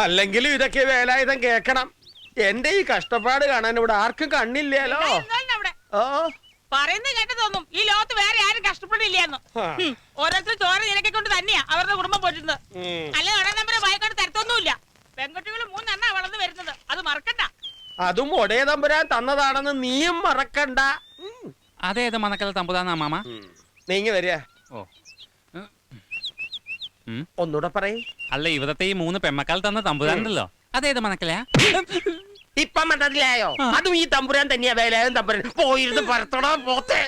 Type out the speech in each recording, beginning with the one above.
അല്ലെങ്കിലും ഇതൊക്കെ വേലായുധം കേക്കണം. എന്റെ ഈ കഷ്ടപ്പാട് കാണാൻ ഇവിടെ ആർക്കും കണ്ണില്ലല്ലോ. പറയുന്നത് കേട്ട് തോന്നും ഈ ലോകത്ത് വേറെ ആരും കഷ്ടപ്പെടില്ലെന്ന്. ഓരോരുത്തർ ചോര നിനക്കെ കൊണ്ട് തന്നെയാ അവരുടെ കുടുംബം പോറ്റുന്നത്. അല്ലെ ഒടേ നമ്പരെ ഭയക്കൊണ്ട് തരത്തൊന്നുമില്ല. പെൺകുട്ടികൾ 3 എണ്ണ വളർന്നു വരുന്നത്, അത് മറക്കണ്ട. അതും ഒടേ തമ്പുരാൻ തന്നതാണെന്ന് നീയും മറക്കണ്ട. അതേത് മനക്കൽ തമ്പുരാനാ മാമ? നീങ്ങി വരിക. ഓ, ഒന്നൂടെ പറയ്. അല്ല, ഇവിടത്തെ ഈ 3 പെമ്മക്കാൽ തന്ന തമ്പുരാനുണ്ടല്ലോ, അതേത് മനക്കലാ? ഇപ്പം മനസ്സിലായോ? അതും ഈ തമ്പുരാൻ തന്നെയാ. വേലായുധം തമ്പുരാൻ പോയിരുന്ന് പരത്തോടാ പോത്തെ.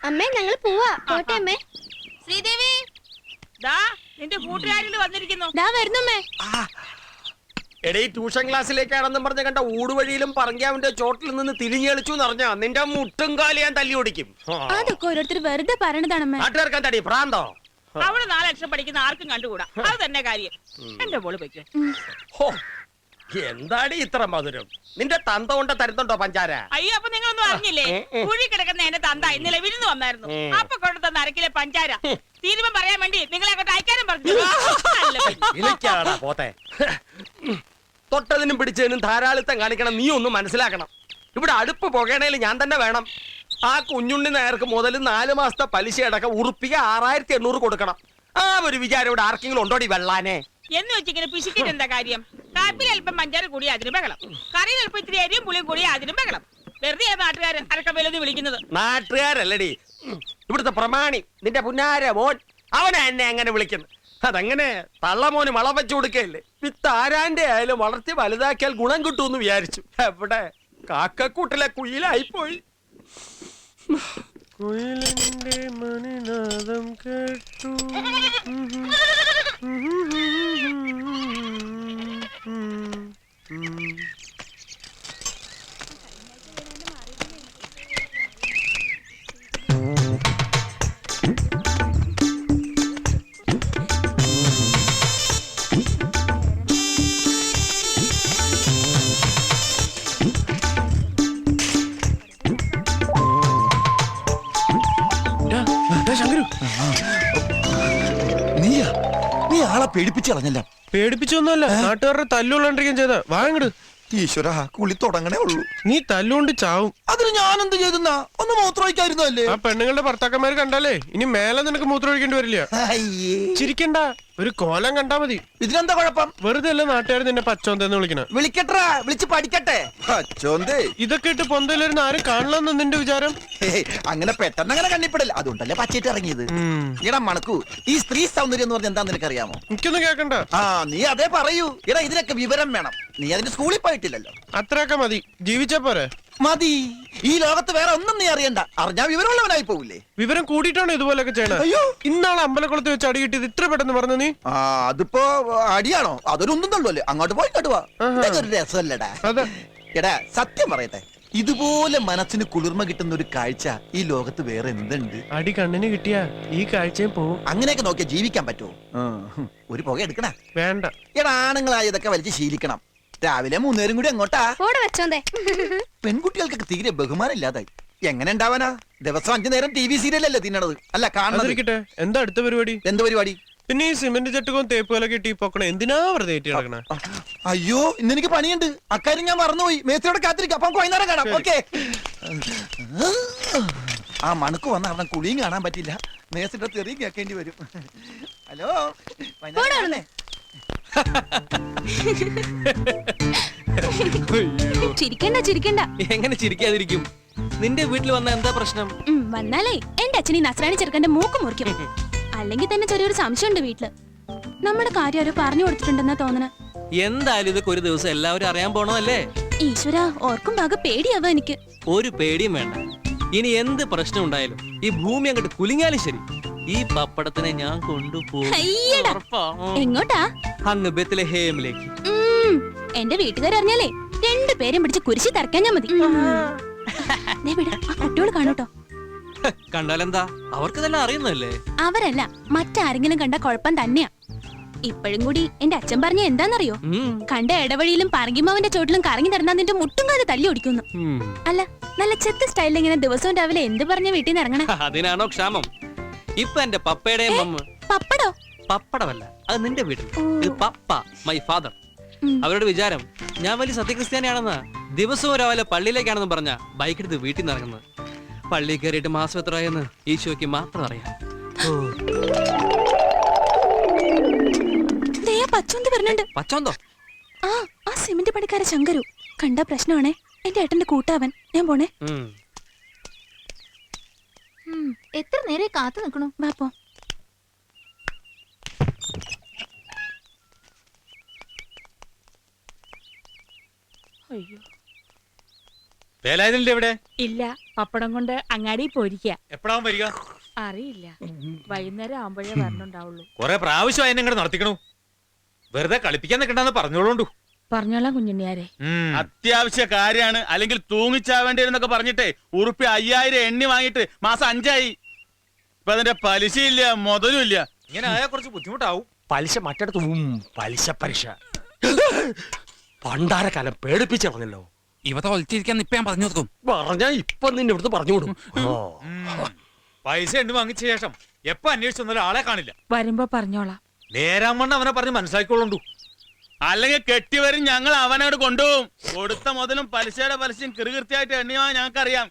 അമ്മേ ഞങ്ങൾ പോവാ. പോട്ടെ അമ്മേ. ശ്രീദേവി, ദാ നിന്റെ കൂട്ടുകാരിൽ വന്നിരിക്കുന്നു. ദാ വരുന്നമ്മേ. എടേ, ട്യൂഷൻ ക്ലാസ്സിലേക്കാണെന്നും പറഞ്ഞ കണ്ട ഊടുവഴിയിലും പറങ്കാവിന്റെ ചോട്ടിൽ നിന്ന് തിരിഞ്ഞു കളിച്ചു എന്നറിഞ്ഞാ നിന്റെ മുട്ടും കാലി ഞാൻ തല്ലി ഓടിക്കും. അതൊക്കെ ഓരോരുത്തർ വെറുതെ പറയണതാണമ്മേ. നാട്ടുകാർക്കാൻ തടി പ്രാന്തോ? അവള് 4 അക്ഷരം പഠിക്കുന്ന ആർക്കും കണ്ടുകൂടാ. അത് തന്നെ കാര്യം. എന്റെ മോള് പൊയ്ക്കേ. എന്താടി ഇത്ര മധുരം? നിന്റെ തന്ത കൊണ്ട് തരുന്നുണ്ടോ പഞ്ചാര? അയ്യോ, അപ്പൊ നിങ്ങളൊന്നും അറിഞ്ഞില്ലേ? കുഴി കിടക്കുന്ന എന്റെ തന്ത ഇന്നലെ വിരുന്ന് വന്നായിരുന്നു. അപ്പൊ കൊണ്ടു തന്ന അരക്കിലെ പഞ്ചാര തീരുമാനം പറയാൻ വേണ്ടി നിങ്ങളെ അങ്ങോട്ട് അയക്കാനും പറഞ്ഞു. പോത്തെ, തൊട്ടതിനും പിടിച്ചതിനും ധാരാളിത്തം കാണിക്കണം. നീ ഒന്നും മനസ്സിലാക്കണം. ഇവിടെ അടുപ്പ് പുകയണേൽ ഞാൻ തന്നെ വേണം. ആ കുഞ്ഞുണ്ണി നേർക്ക് മുതൽ 4 മാസത്തെ പലിശ അടക്കം ഉറുപ്പിക 6800 കൊടുക്കണം. ആ ഒരു വിചാരം ഇവിടെ ആർക്കെങ്കിലും ഉണ്ടോടി വെള്ളാനെ? എന്ന് വെച്ചിങ്ങനെ പിശുക്കിട്ട് എന്താ കാര്യം? കാപ്പിൽ അല്പം പഞ്ചാര കൂടി അതിന് ബഹളം, കറിയിൽ അല്പം ഇത്തിരി അരിയും പുളിയും കൂടി അതിനും ബഹളം. വെറുതെ നാട്ടുകാരൻ അരക്കമ്പലൊന്ന് വിളിക്കുന്നത്. നാട്ടുകാരല്ലടി, ഇവിടുത്തെ പ്രമാണി നിന്റെ പുന്നാര മോൻ. അവനെ എന്നെ അങ്ങനെ വിളിക്കുന്നത്. അതങ്ങനെ തള്ളമോന് വളം വെച്ചു കൊടുക്കല്ലേ. വിത്ത് ആരാന്റെ ആയാലും വളർത്തി വലുതാക്കിയാൽ ഗുണം കിട്ടുമെന്ന് വിചാരിച്ചു. എവിടെ കാക്കക്കൂട്ടിലെ കുയിലായിപ്പോയി. കുയിലിന്റെ മണിനാദം കേട്ടു. നീ ആളെ പേടിപ്പിച്ചു കളഞ്ഞല്ല. പേടിപ്പിച്ചൊന്നുമല്ല, നാട്ടുകാരുടെ തല്ലുകൊണ്ടിരിക്കാൻ ചെയ്ത. വാങ്ങട് ഈശ്വര, കുളി തുടങ്ങണേ ഉള്ളൂ. നീ തല്ലുകൊണ്ട് ചാവും. അതിന് ഞാനെന്ത് ചെയ്തെന്നാ? ഒന്ന് മൂത്രമൊഴിക്കായിരുന്നു അല്ലേ? ആ പെണ്ണുങ്ങളുടെ ഭർത്താക്കന്മാര് കണ്ടാലേ ഇനി മേലെ നിനക്ക് മൂത്രമൊഴിക്കേണ്ടി വരില്ല. ചിരിക്കണ്ട, ഒരു കോലം കണ്ടാ മതി. ഇതിനെന്താ കുഴപ്പം? വെറുതെ അല്ല നാട്ടുകാർ നിന്നെ പച്ചോന്തെന്ന് വിളിക്കണ. വിളിക്കട്ടെ, വിളിച്ച് പഠിക്കട്ടെ. പച്ചോന്തേ ഇതൊക്കെ ഇട്ട് പൊന്തയിലിരുന്ന് ആരും കാണില്ലെന്ന് നിന്റെ വിചാരം? അങ്ങനെ പെട്ടെന്ന് അങ്ങനെ കണ്ണിപ്പെടില്ല. അതുകൊണ്ടല്ലേ പച്ചയിട്ട് ഇറങ്ങിയത്. ഇടാ മണക്കൂ, ഈ സ്ത്രീ സൗന്ദര്യം എന്ന് പറഞ്ഞാൽ എന്താ നിനക്കറിയാമോ? എനിക്കൊന്നും കേക്കണ്ട. ആ, നീ അതേ പറയൂ. ഇടാ, ഇതിനൊക്കെ വിവരം വേണം. നീ അതിന് സ്കൂളിൽ പോയിട്ടില്ലല്ലോ. അത്രയൊക്കെ മതി, ജീവിച്ചാ പോരെ? മതി. ഈ ലോകത്ത് വേറെ ഒന്നും നീ അറിയണ്ട. അറിഞ്ഞാ വിവരമുള്ളവനായി പോവില്ലേ? വിവരം കൂടിയിട്ടാണ് ഇതുപോലൊക്കെ ചെയ്യണത്. അയ്യോ, ഇന്നാളെ അമ്പലക്കുളത്ത് വെച്ച് അടി കിട്ടിയത് ഇത്ര പെട്ടെന്ന് പറഞ്ഞു നീ? ആ, അതിപ്പോ അടിയാണോ? അതൊരു ഒന്നും തള്ളുവല്ലേ. അങ്ങോട്ട് പോയി കട്ടുവാ. ഇതൊരു രസമല്ലടാ. എടാ, സത്യം പറയട്ടെ, ഇതുപോലെ മനസ്സിന് കുളിർമ കിട്ടുന്ന ഒരു കാഴ്ച ഈ ലോകത്ത് വേറെ എന്തുണ്ട്? അടി കണ്ണിന് കിട്ടിയാ ഈ കാഴ്ചയും പോവും. അങ്ങനെയൊക്കെ നോക്കിയാ ജീവിക്കാൻ പറ്റുമോ? ഒരു പുക എടുക്കണ വേണ്ട. എടാ, ആണുങ്ങളായ ഇതൊക്കെ വലിച്ച് ശീലിക്കണം. രാവിലെ 3 നേരം കൂടി അങ്ങോട്ടാ. പെൺകുട്ടികൾക്കൊക്കെ തീരെ ബഹുമാനം ഇല്ലാതായി. എങ്ങനെ ഉണ്ടാവാനാ? ദിവസം 5 നേരം TV സീരിയലല്ലേ തിന്നണത്? അല്ല കാണുന്നത്. എന്താ അടുത്ത പരിപാടി? എന്ത് പരിപാടി? പിന്നെ ഈ സിമന്റ് ചട്ടുകവും തേപ്പുകളെ കിട്ടി പൊക്കണ എന്തിനാ വെറുതെ നടക്കണ? അയ്യോ, ഇന്ന് എനിക്ക് പണിയുണ്ട്. അക്കാര്യം ഞാൻ മറന്നുപോയി. മേസ്ത്രിയോടെ കാത്തിരിക്കാം. അപ്പൊ വൈകുന്നേരം കാണാം. ഓക്കെ. ആ മണക്ക് വന്ന അവൻ കുളിയും കാണാൻ പറ്റില്ല. മേസ്ത്രിയുടെ തെറിയും കേൾക്കേണ്ടി വരും. ഹലോ, ചിരിക്കണ്ട ചിരിക്കണ്ട. എങ്ങനെ ചിരിക്കാതിരിക്കും? നിന്റെ വീട്ടിൽ വന്ന എന്താ പ്രശ്നം? വന്നാലേ എന്റെ അച്ഛൻ ഈ നസ്രാണി ചെറുക്കന്റെ മൂക്ക് മുറിക്കും. അല്ലെങ്കിൽ തന്നെ ചെറിയൊരു സംശയമുണ്ട് വീട്ടില്. നമ്മുടെ കാര്യം അവര് പറഞ്ഞു കൊടുത്തിട്ടുണ്ടെന്നാ തോന്നണ. എന്തായാലും ഇതൊക്കെ ഒരു ദിവസം എല്ലാവരും അറിയാൻ പോണതല്ലേ? ഈശ്വര, ഓർക്കും ഭാഗ പേടിയാവാ എനിക്ക്. ഒരു പേടിയും വേണ്ട. ഇനി എന്ത് പ്രശ്നം ഉണ്ടായാലും ഈ ഭൂമി അങ്ങോട്ട് കുലുങ്ങിയാലും ശരി, ഈ പപ്പടത്തിനെ ഞാൻ കൊണ്ടുപോകും. എങ്ങോട്ടാ? അങ്ങ് ബെത്ലഹേമിലേക്ക്. എന്റെ വീട്ടുകാരറിഞ്ഞാലേ 2 പേരും പിടിച്ച് കുരിശി തറക്കാൻ ഞാൻ മതി. കുട്ടിയോട് കാണൂട്ടോ. കണ്ടാലെന്താ? അവർക്ക് തന്നെ അറിയുന്നല്ലേ. അവരല്ല, മറ്റാരെങ്കിലും കണ്ട കുഴപ്പം തന്നെയാ. ഇപ്പോഴും കൂടി എന്റെ അച്ഛൻ പറഞ്ഞ എന്താന്നറിയോ? കണ്ട ഇടവഴിയിലും പറങ്കിമാവന്റെ ചോട്ടിലും കറങ്ങി നടന്നാ നിന്റെ മുട്ടും കാല് തല്ലി ഓടിക്കുന്നു. അല്ല, നല്ല ചെത്ത് സ്റ്റൈലിൽ ഇങ്ങനെ ദിവസവും രാവിലെ എന്ത് പറഞ്ഞ വീട്ടിൽ നിന്ന് ഇറങ്ങണേ? അതിനാണോ ക്ഷാമം? ഇപ്പൊ എന്റെ പപ്പയുടെയും മമ്മ പപ്പടോ? പപ്പടമല്ല, അത് നിന്റെ വീട്ടിൽ. ഇത് പപ്പ, മൈ ഫാദർ. ഉം. അവരുടെ വിചാരം ഞാൻ വലിയ സത്യക്രിസ്ത്യാനിയാണെന്ന്. ദിവസവും രാവിലെ പള്ളിയിലേക്കാണെന്ന് പറഞ്ഞ ബൈക്ക് എടുത്ത് വീട്ടിൽ നിന്ന് ഇറങ്ങുന്നത്. പള്ളി കയറിയിട്ട് മാസം എത്രയെന്ന് ഈശോയ്ക്ക് മാത്രം അറിയാം. ദേ ആ പച്ചോന്ത് വരുന്നുണ്ട്. പച്ചോന്തോ? ആ സിമന്റ് പണിക്കാരെ ശങ്കരു കണ്ട പ്രശ്നമാണേ. എന്റെ ഏട്ടന്റെ കൂട്ടാവൻ. ഞാൻ പോണേ. എത്ര നേരെ കാത്തു നിൽക്കണു? വാപ്പോ. അയ്യോ വേലായുധന്റെ എവിടെ? ഇല്ല, പപ്പടം കൊണ്ട് അങ്ങാടി പോയിരിക്ക. എപ്പോഴാവും വരിക? അറിയില്ല, വൈകുന്നേരം ആവുമ്പോഴേ വരണുണ്ടാവുള്ളൂ. കൊറേ പ്രാവശ്യം എന്നെ ഇങ്ങോട്ട് നടത്തിക്കണു. വെറുതെ കളിപ്പിക്കാൻ നിൽക്കണ്ടെന്ന് പറഞ്ഞോളൂ. പറഞ്ഞോളാം കുഞ്ഞുണ്ണിയാരെ. അത്യാവശ്യ കാര്യമാണ്, അല്ലെങ്കിൽ തൂങ്ങിച്ചാവേണ്ടി എന്നൊക്കെ പറഞ്ഞിട്ടേ ഉറുപ്പി 5000 എണ്ണി വാങ്ങിയിട്ട് മാസം 5 ആയി. ഇപ്പൊ അതിന്റെ പലിശയില്ല, മുതലും ഇല്ല. ഇങ്ങനെ ആയാൽ കുറച്ച് ബുദ്ധിമുട്ടാവും. പലിശ മറ്റടുത്ത് പലിശ പലിശ പണ്ടാരക്കാലം പേടിപ്പിച്ചു പറഞ്ഞല്ലോ. ഇവ തോൽച്ചിരിക്കാൻ ഇപ്പൊ ഞാൻ പറഞ്ഞു കൊടുക്കും. പറഞ്ഞാ ഇപ്പൊ നിന്നെ ഇവിടുന്ന് പറഞ്ഞു കൊടുക്കും. പൈസ എണ്ണി വാങ്ങിച്ച ശേഷം എപ്പോ അന്വേഷിച്ചു വന്നാലും ആളെ കാണില്ല. വരുമ്പോ പറഞ്ഞോളാം. നേരാമണ്ണം അവനെ പറഞ്ഞ് മനസ്സിലാക്കിക്കൊള്ളു. അല്ലെങ്കിൽ കെട്ടിവരും ഞങ്ങൾ അവനോട് കൊണ്ടുപോകും. കൊടുത്ത മുതലും പലിശയുടെ പലിശയും കൃത്യമായിട്ട് എണ്ണിയാ ഞങ്ങൾക്കറിയാം.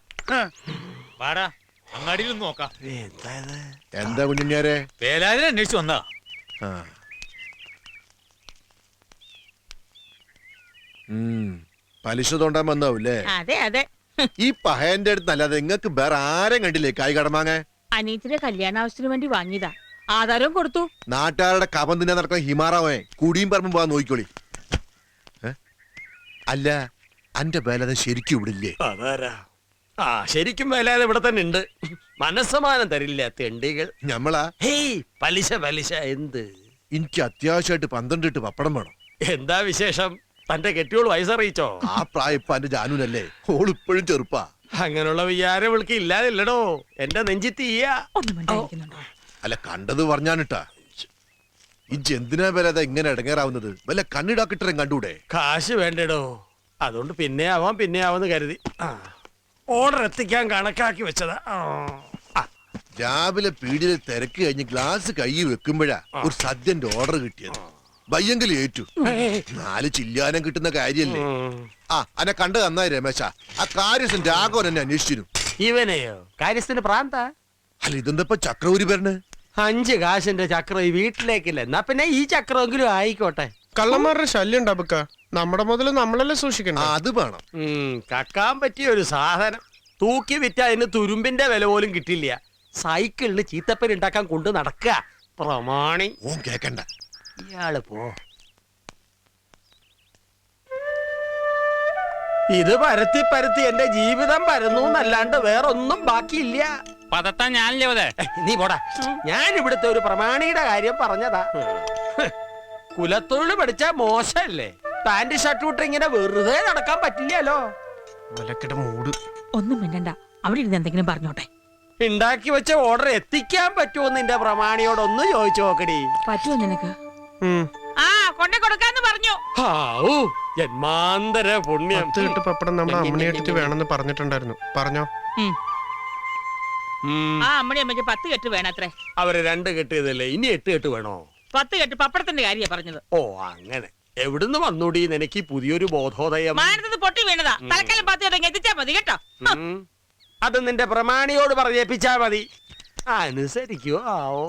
വാടാ, അങ്ങാടിയിൽ നോക്കാം. എന്താ കുഞ്ഞിഞ്ഞാരെ? വേലാതിനെ അന്വേഷിച്ചു വന്നാ. പലിശ തോണ്ടാൻ വന്നാവൂല്ലേ? അതെ അതെ. ഈ പഹയന്റെ അടുത്ത് അല്ലാതെ നിങ്ങക്ക് വേറെ ആരും കണ്ടില്ലേ കായ് കടമാങ്ങ? അനീറ്റിന്റെ കല്യാണാവശ്യത്തിന് വേണ്ടി വാങ്ങിയതാ. ആധാരവും കൊടുത്തു. നാട്ടുകാരുടെ കപം തിന്നാൻ നടക്കുന്ന ഹിമാറാവേ കുടിയും പറമ്പും പോവാൻ നോക്കിക്കോളി. അല്ല, അന്റെ ബേലത ശരിക്കും ഇവിടില്ലേ? അതാരാ? ശരിക്കും വേലാതെ ഇവിടെ തന്നെ ഉണ്ട്. മനസ്സമാനം തരില്ല തെണ്ടികൾ. ഞമ്മളാ? ഹേയ്, പലിശ പലിശ എന്ത്? എനിക്ക് അത്യാവശ്യമായിട്ട് 12 ഇട്ട് പപ്പടം വേണം. എന്താ വിശേഷം? തന്റെ കെട്ടിയോള് വയസ്സറിയിച്ചോ? ആ പ്രായം ഇപ്പൊ എന്റെ ജാനുനല്ലേ? ഓള് ഇപ്പോഴും ചെറുപ്പാ. അങ്ങനെയുള്ള വിചാരം വിളിക്ക് ഇല്ലാതില്ലടോ. എന്റെ നെഞ്ചി തീയ. അല്ല, കണ്ടത് പറഞ്ഞാനിട്ടാ. ഇജ്ജ് എന്തിനാ ബേലത ഇങ്ങനെ ഇടങ്ങേറാവുന്നത്? വല്ല കണ്ണിടാക്കിട്ടരം കണ്ടൂടെ? കാശ് വേണ്ടടോ. അതുകൊണ്ട് പിന്നെ ആവാന്ന് കരുതി ഓർഡർ എത്തിക്കാൻ കണക്കാക്കി വെച്ചതാ. രാവിലെ പീടിയിൽ തിരക്ക് കഴിഞ്ഞ് ഗ്ലാസ് കൈ വെക്കുമ്പോഴാ ഒരു സദ്യന്റെ ഓർഡർ കിട്ടിയത്. വയ്യെങ്കിൽ ഏറ്റു. 4 ചില്ലാനം കിട്ടുന്ന കാര്യല്ലേ? അന്നെ കണ്ടു നന്നായി രമേശ. ആ കാര്യസ്ഥൻ രാഘവൻ എന്നെ അന്വേഷിച്ചിരുന്നു. ഇവനെയോ? കാര്യസ്ഥന് പ്രാന്ത? അല്ല, ഇതെന്തപ്പ ചക്രവൂരി പറഞ്ഞ്? 5 കാശിന്റെ ചക്രം ഈ വീട്ടിലേക്കില്ല. എന്നാ പിന്നെ ഈ ചക്രമെങ്കിലും ആയിക്കോട്ടെ. കള്ളന്മാരുടെ ശല്യം ഉണ്ടാവുക. നമ്മുടെ മുതൽ നമ്മളല്ലേ സൂക്ഷിക്കണം. അത് വേണം. കക്കാൻ പറ്റിയ ഒരു സാധനം. തൂക്കി വിറ്റ അതിന് തുരുമ്പിന്റെ വില പോലും കിട്ടില്ല. സൈക്കിളിന് ചീത്തപ്പേര് ഉണ്ടാക്കാൻ കൊണ്ട് നടക്കുക പ്രമാണി. ഓൻ കേക്കണ്ട. ഇയാള് പോ. ഇത് പരത്തി പരത്തി എന്റെ ജീവിതം പരന്നു എന്നല്ലാണ്ട് വേറൊന്നും ബാക്കിയില്ല. പതത്താ ഞാനല്ലേ അതെ. നീ പോടാ. ഞാൻ ഇവിടുത്തെ ഒരു പ്രമാണിയുടെ കാര്യം പറഞ്ഞതാ. കുലത്തൊഴിൽ പഠിച്ച മോശല്ലേ? പാന്റ് ഷർട്ട് ഇട്ട് ഇങ്ങനെ വെറുതെ നടക്കാൻ പറ്റില്ലല്ലോ. മൂട് ഒന്നും മിണ്ടണ്ട, അവിടെ ഇരുന്ന് എന്തെങ്കിലും പറഞ്ഞോട്ടെ. ഉണ്ടാക്കി വെച്ച ഓർഡർ എത്തിക്കാൻ പറ്റുമോ നിന്റെ പ്രമാണിയോടൊന്ന് ചോദിച്ചു നോക്കടി. പറ്റുമോ നിനക്ക്? കൊണ്ടേ കൊടുക്കാന്ന് പറഞ്ഞു. ജന്മാന്തര പുണ്യം. 10 കെട്ട് പപ്പടം നമ്മുടെ അമ്മണിയെടുത്ത് വേണമെന്ന് പറഞ്ഞിട്ടുണ്ടായിരുന്നു. പറഞ്ഞോ? അമ്മണി അമ്മയ്ക്ക് 10 കെട്ട് വേണത്രേ. അവര് 2 കെട്ടിയതല്ലേ, ഇനി 8 കെട്ട് വേണോ? 10 കെട്ട് പപ്പടത്തിന്റെ കാര്യ പറഞ്ഞത്. ഓ അങ്ങനെ. എവിടുന്ന് വന്നൂടി നിനക്ക് പുതിയൊരു ബോധോദയം? മാനത്ത് പൊട്ടി വീണതാ. തലക്കാലം 10 കെട്ട് എത്തിച്ചാ മതി കേട്ടോ. അത് നിന്റെ പ്രമാണിയോട് പറഞ്ഞേപ്പിച്ചാ മതി. അനുസരിക്കോ ആവോ.